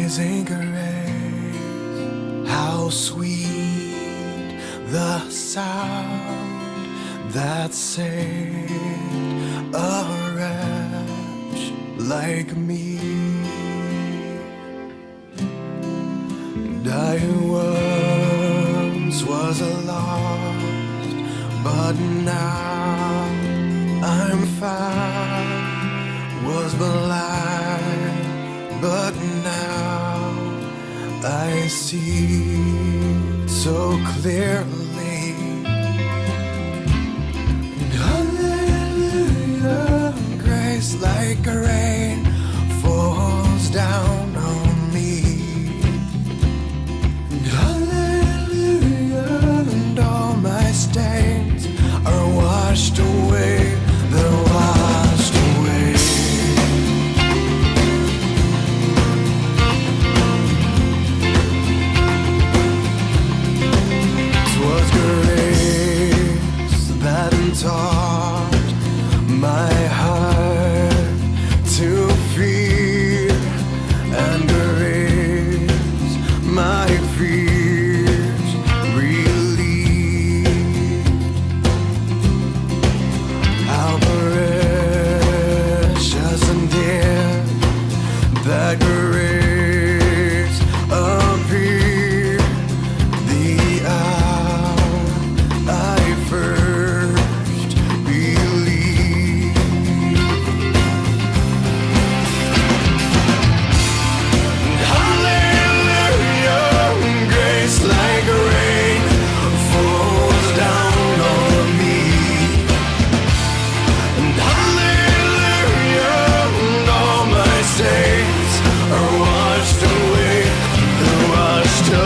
Amazing grace, how sweet the sound that saved a wretch like me. And I once was lost, but now I'm found, was blind, but now I see so clearly. Hallelujah, grace like rain falls down on me. Hallelujah, and all my stains are washed away. They're washed away. 'Twas grace that taught my heart to fear, and grace my fears relieved. How precious and dear that grace appeared the hour I first believed. Hallelujah, grace like rain falls down on me. And hallelujah, and all my stains are washed away. They're washed away.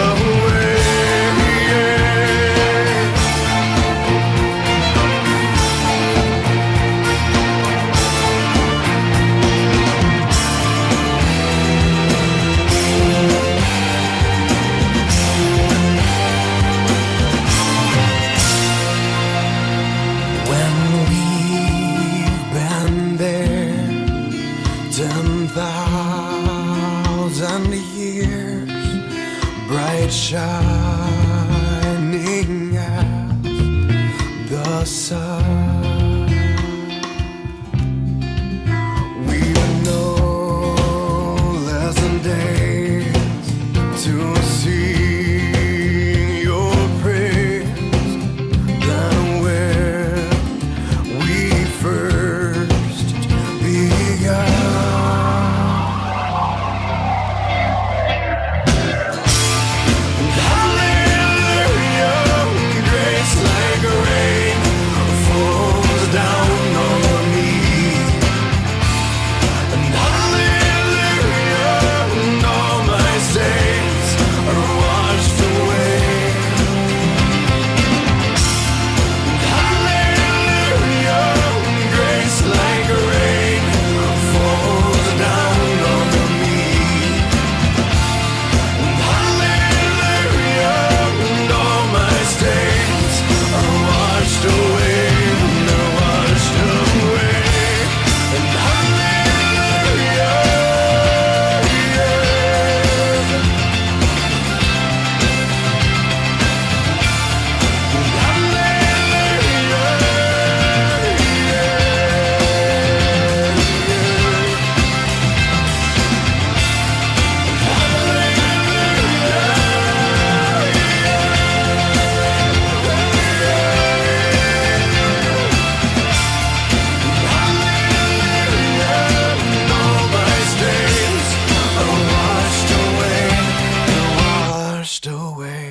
When we've been there 10,000 years, bright shining as the sun, we've no less than days to sing your praise than when we first began. Hallelujah, grace like rain falls down on me. And hallelujah, and all my stains are washed away. Hallelujah, grace like rain falls down on me. Hallelujah, and all my stains are washed away. They're washed away. And hallelujah, all my stains are washed away. They're washed away.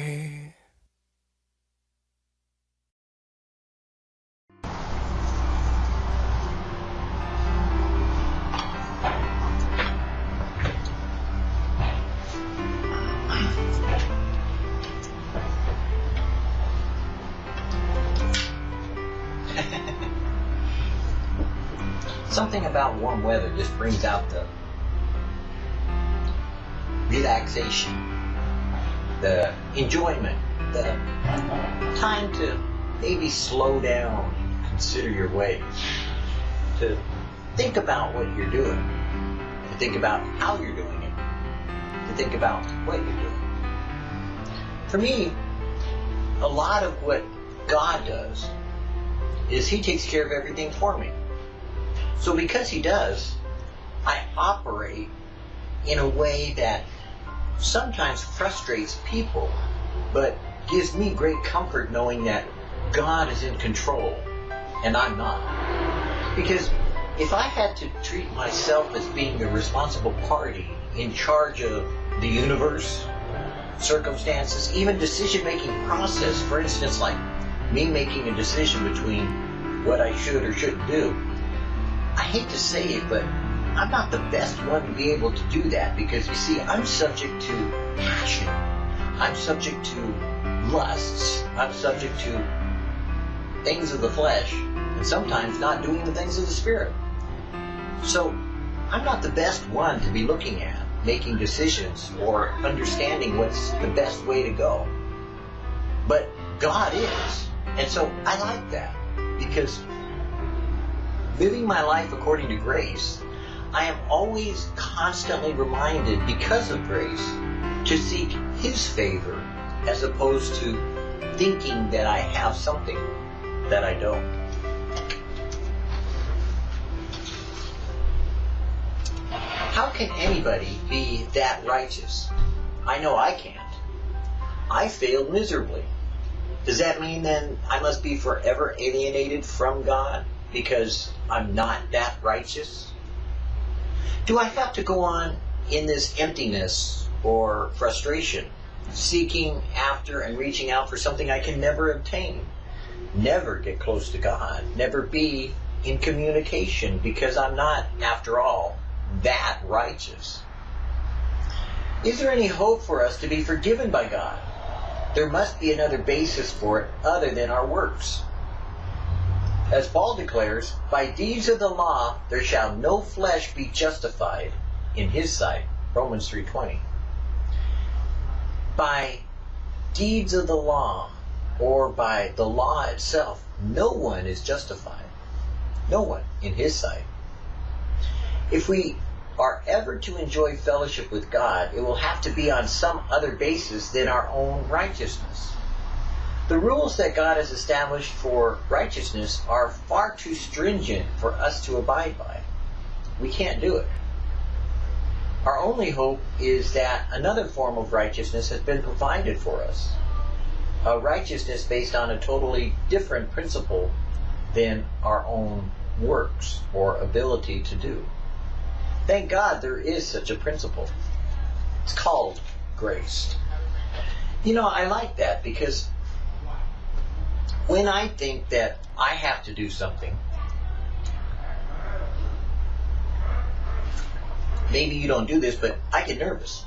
Something about warm weather just brings out the relaxation, the enjoyment, the time to maybe slow down, consider your ways, to think about what you're doing, to think about how you're doing it, to think about what you're doing. For me, a lot of what God does is He takes care of everything for me. So because He does, I operate in a way that sometimes frustrates people, but gives me great comfort knowing that God is in control and I'm not. Because if I had to treat myself as being the responsible party in charge of the universe, circumstances, even decision-making process, for instance, like me making a decision between what I should or shouldn't do, I hate to say it, but I'm not the best one to be able to do that, because you see, I'm subject to passion. I'm subject to lusts. I'm subject to things of the flesh, and sometimes not doing the things of the Spirit. So I'm not the best one to be looking at, making decisions, or understanding what's the best way to go. But God is. And so I like that, because living my life according to grace, I am always constantly reminded, because of grace, to seek His favor as opposed to thinking that I have something that I don't. How can anybody be that righteous? I know I can't. I failed miserably. Does that mean then I must be forever alienated from God because I'm not that righteous? Do I have to go on in this emptiness or frustration, seeking after and reaching out for something I can never obtain? Never get close to God, never be in communication, because I'm not, after all, that righteous. Is there any hope for us to be forgiven by God? There must be another basis for it other than our works. As Paul declares, by deeds of the law there shall no flesh be justified in his sight. Romans 3:20. By deeds of the law, or by the law itself, no one is justified. No one in his sight. If we are ever to enjoy fellowship with God, it will have to be on some other basis than our own righteousness. The rules that God has established for righteousness are far too stringent for us to abide by. We can't do it. Our only hope is that another form of righteousness has been provided for us. A righteousness based on a totally different principle than our own works or ability to do. Thank God there is such a principle. It's called grace. You know, I like that, because when I think that I have to do something, maybe you don't do this, but I get nervous.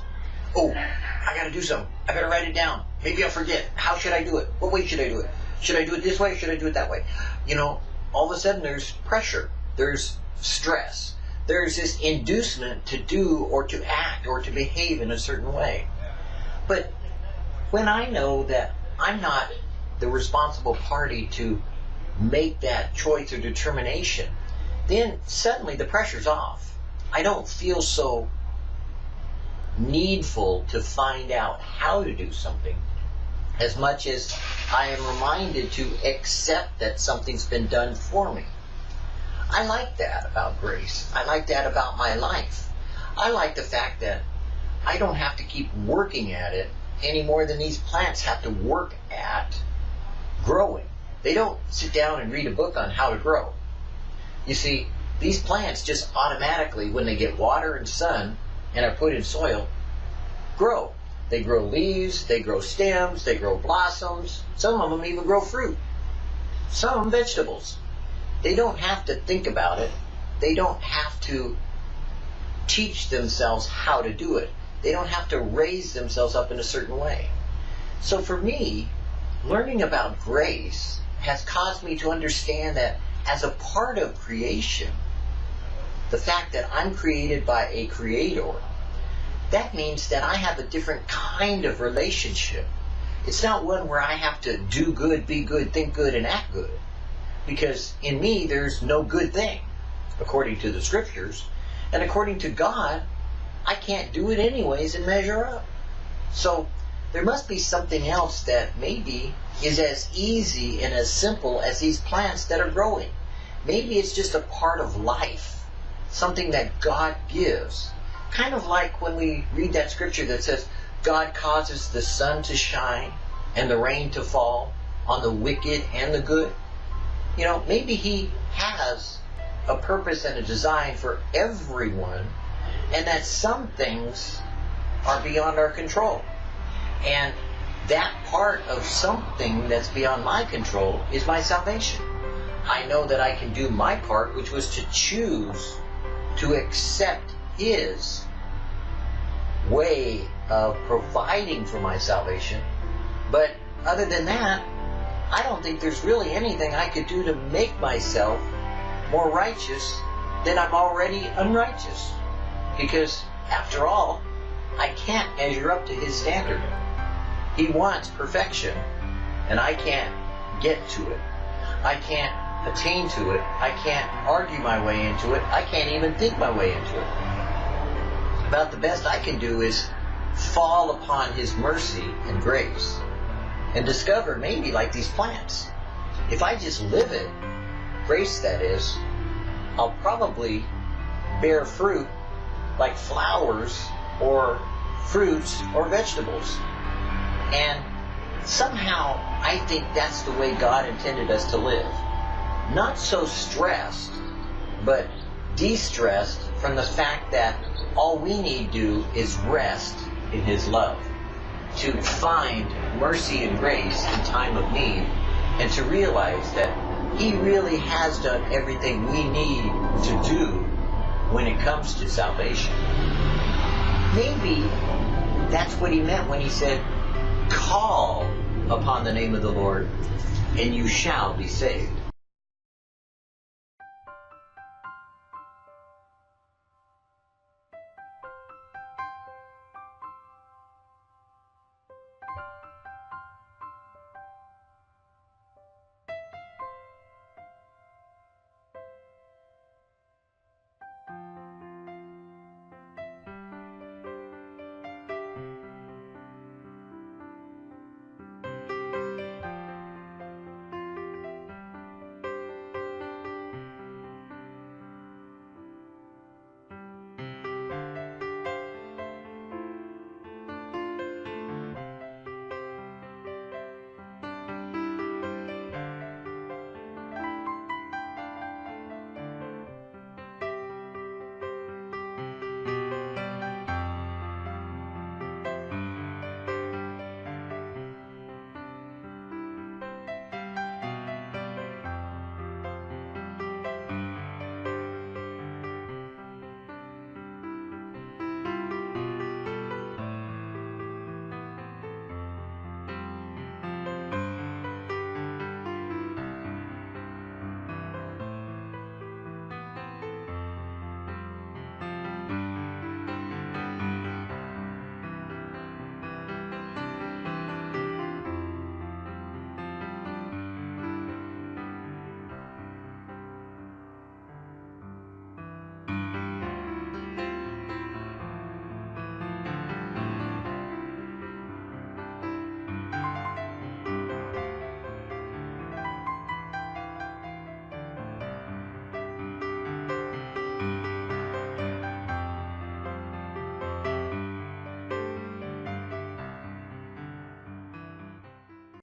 Oh, I got to do something. I better write it down. Maybe I'll forget. How should I do it? What way should I do it? Should I do it this way or should I do it that way? You know, all of a sudden there's pressure. There's stress. There's this inducement to do or to act or to behave in a certain way. But when I know that I'm not the responsible party to make that choice or determination, then suddenly the pressure's off. I don't feel so needful to find out how to do something as much as I am reminded to accept that something's been done for me. I like that about grace. I like that about my life. I like the fact that I don't have to keep working at it any more than these plants have to work at growing. They don't sit down and read a book on how to grow. You see, these plants just automatically, when they get water and sun and are put in soil, grow. They grow leaves, they grow stems, they grow blossoms. Some of them even grow fruit. Some vegetables. They don't have to think about it. They don't have to teach themselves how to do it. They don't have to raise themselves up in a certain way. So for me, learning about grace has caused me to understand that as a part of creation, the fact that I'm created by a creator, that means that I have a different kind of relationship. It's not one where I have to do good, be good, think good, and act good. Because in me, there's no good thing, according to the scriptures. And according to God, I can't do it anyways and measure up. So there must be something else that maybe is as easy and as simple as these plants that are growing. Maybe it's just a part of life, something that God gives. Kind of like when we read that scripture that says, God causes the sun to shine and the rain to fall on the wicked and the good. You know, maybe He has a purpose and a design for everyone, and that some things are beyond our control. And that part of something that's beyond my control is my salvation. I know that I can do my part, which was to choose to accept His way of providing for my salvation. But other than that, I don't think there's really anything I could do to make myself more righteous than I'm already unrighteous. Because, after all, I can't measure up to His standard. He wants perfection, and I can't get to it. I can't attain to it. I can't argue my way into it. I can't even think my way into it. About the best I can do is fall upon His mercy and grace and discover, maybe like these plants, if I just live it, grace that is, I'll probably bear fruit like flowers or fruits or vegetables. And somehow I think that's the way God intended us to live. Not so stressed, but de-stressed from the fact that all we need to do is rest in His love, to find mercy and grace in time of need, and to realize that He really has done everything we need to do when it comes to salvation. Maybe that's what He meant when He said, call upon the name of the Lord, and you shall be saved.